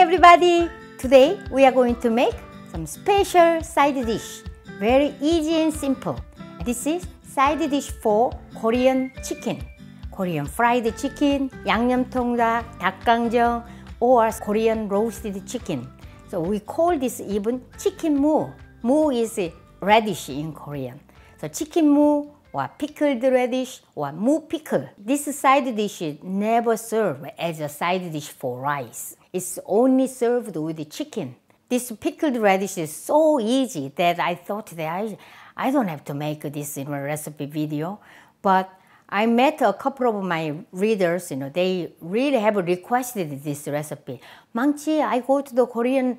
everybody! Today we are going to make some special side dish. Very easy and simple. This is side dish for Korean chicken. Korean fried chicken, 양념통닭, 닭강정, or Korean roasted chicken. So we call this even chicken 무. 무 is radish in Korean. So chicken 무 or pickled radish or 무 pickle. This side dish is never served as a side dish for rice. It's only served with chicken. This pickled radish is so easy that I thought that I don't have to make this in a recipe video. But I met a couple of my readers, they really have requested this recipe. Mangchi, I go to the Korean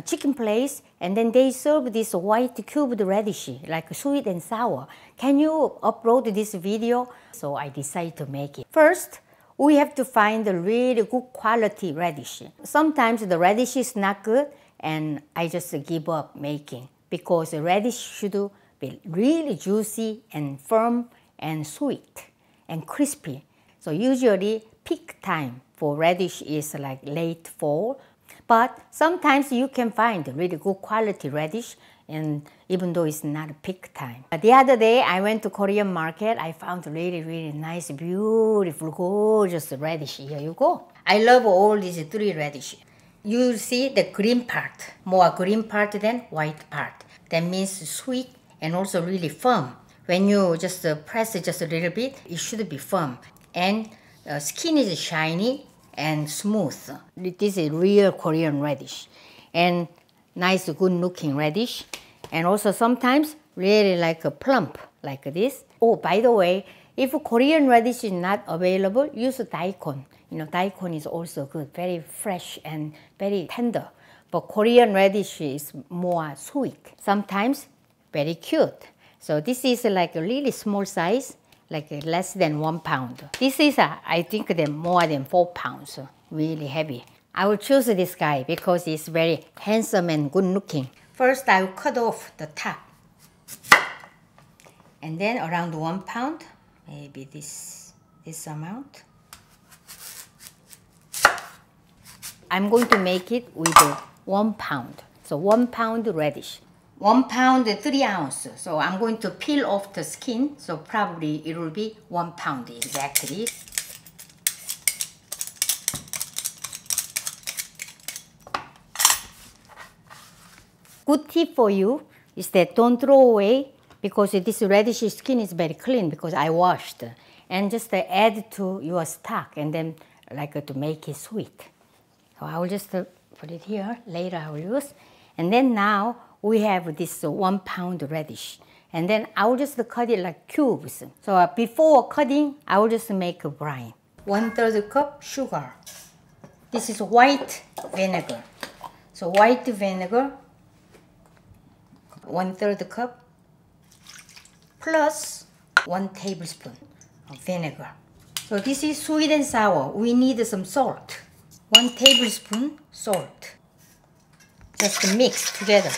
chicken place and then they serve this white cubed radish, like sweet and sour. Can you upload this video? So I decided to make it. First, we have to find a really good quality radish. Sometimes the radish is not good and I just give up making because the radish should be really juicy and firm and sweet and crispy. So usually peak time for radish is like late fall. But sometimes you can find really good quality radish, and even though it's not a peak time. The other day I went to Korean market. I found really nice, beautiful, gorgeous radish. Here you go. I love all these three radish. You see the green part, more green part than white part. That means sweet and also really firm. When you just press it just a little bit, it should be firm. And skin is shiny and smooth. This is real Korean radish. And nice, good looking radish. And also sometimes really like a plump, like this. Oh, by the way, if Korean radish is not available, use daikon. Daikon is also good, very fresh and very tender. But Korean radish is more sweet, sometimes very cute. So this is like a really small size, like less than 1 pound. This is, I think, more than 4 pounds, really heavy. I will choose this guy because he's very handsome and good looking. First, I will cut off the top. And then around 1 pound, maybe this amount. I'm going to make it with 1 pound. So 1 pound radish. 1 pound, 3 ounces. So I'm going to peel off the skin. So probably it will be 1 pound exactly. Good tip for you is that don't throw away because this radish skin is very clean because I washed. And just add to your stock and then like to make it sweet. So I will just put it here. Later I will use. And then now we have this 1 pound radish. And then I will just cut it like cubes. So before cutting, I will just make a brine. 1/3 cup sugar. This is white vinegar. So white vinegar, 1/3 cup, plus 1 tablespoon of vinegar. So this is sweet and sour. We need some salt. 1 tablespoon salt. Just mix together.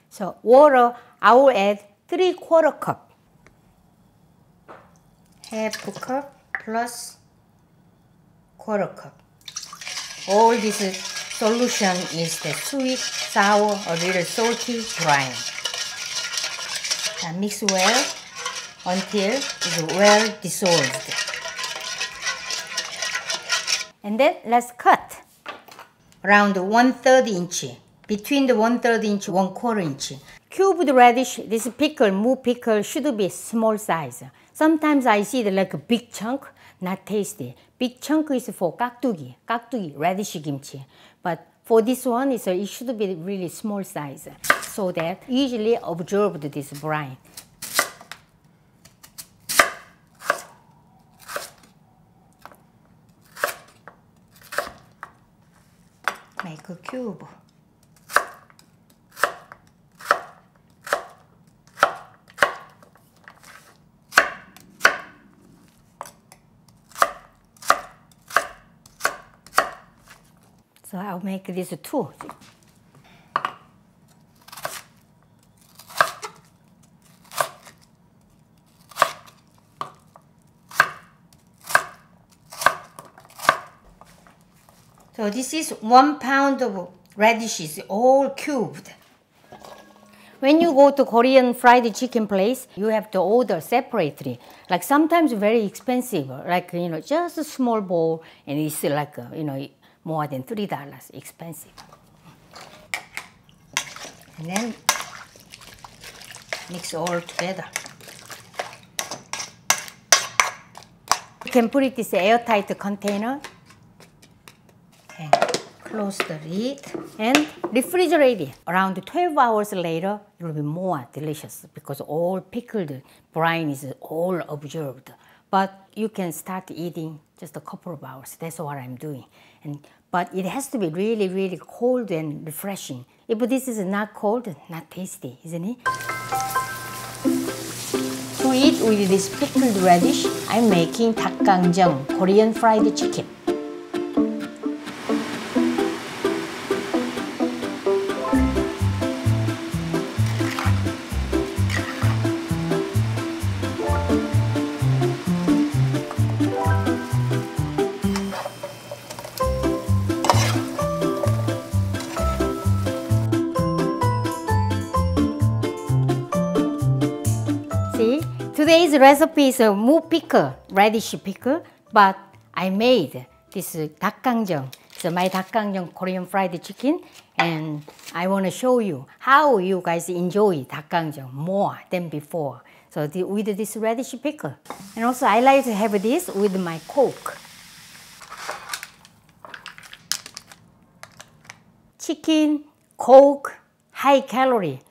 So water, I will add 3/4 cup. 1/2 cup plus 1/4 cup. All this solution is the sweet, sour, a little salty brine. And mix well until it's well dissolved. And then let's cut around 1/3 inch. Between the 1/3 inch, 1/4 inch. Cubed radish, this pickle, 무 pickle, should be small size. Sometimes I see like a big chunk, not tasty. Big chunk is for 깍두기, radish kimchi. But for this one, it should be really small size so that easily absorb this brine. Make a cube. So I'll make this 2. So this is 1 pound of radishes, all cubed. When you go to Korean fried chicken place, you have to order separately. Like sometimes very expensive, like, just a small bowl, and it's like, more than $3 expensive. And then mix all together. You can put it in this airtight container and close the lid and refrigerate it. Around 12 hours later, it will be more delicious because all pickled brine is all absorbed. But you can start eating just a couple of hours. That's what I'm doing. But it has to be really, really cold and refreshing. If this is not cold, not tasty, isn't it? To eat with this pickled radish, I'm making 닭강정, Korean fried chicken. See, today's recipe is a 무 pickle, radish pickle, but I made this 닭강정. So my 닭강정 Korean fried chicken, and I want to show you how you guys enjoy 닭강정 more than before. So with this radish pickle. And also I like to have this with my Coke. Chicken, Coke, high calorie,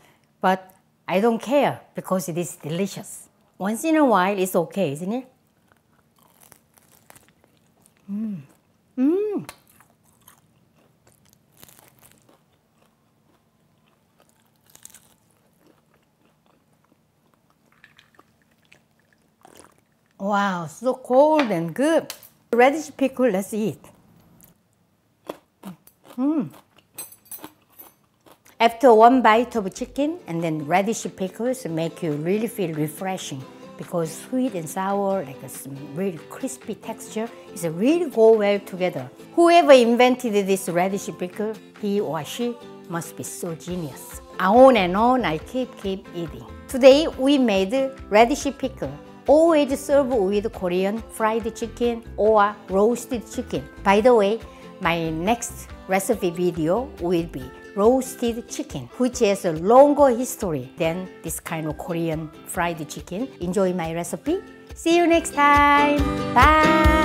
but I don't care because it is delicious. Once in a while, it's okay, isn't it? Wow, so cold and good. Radish pickle, let's eat. After one bite of chicken and then radish pickles make you really feel refreshing because sweet and sour, like some really crispy texture, is really go well together. Whoever invented this radish pickle, he or she must be so genius. On and on, I keep eating. Today we made radish pickle. Always serve with Korean fried chicken or roasted chicken. By the way, my next recipe video will be roasted chicken, which has a longer history than this kind of Korean fried chicken. Enjoy my recipe. See you next time. Bye.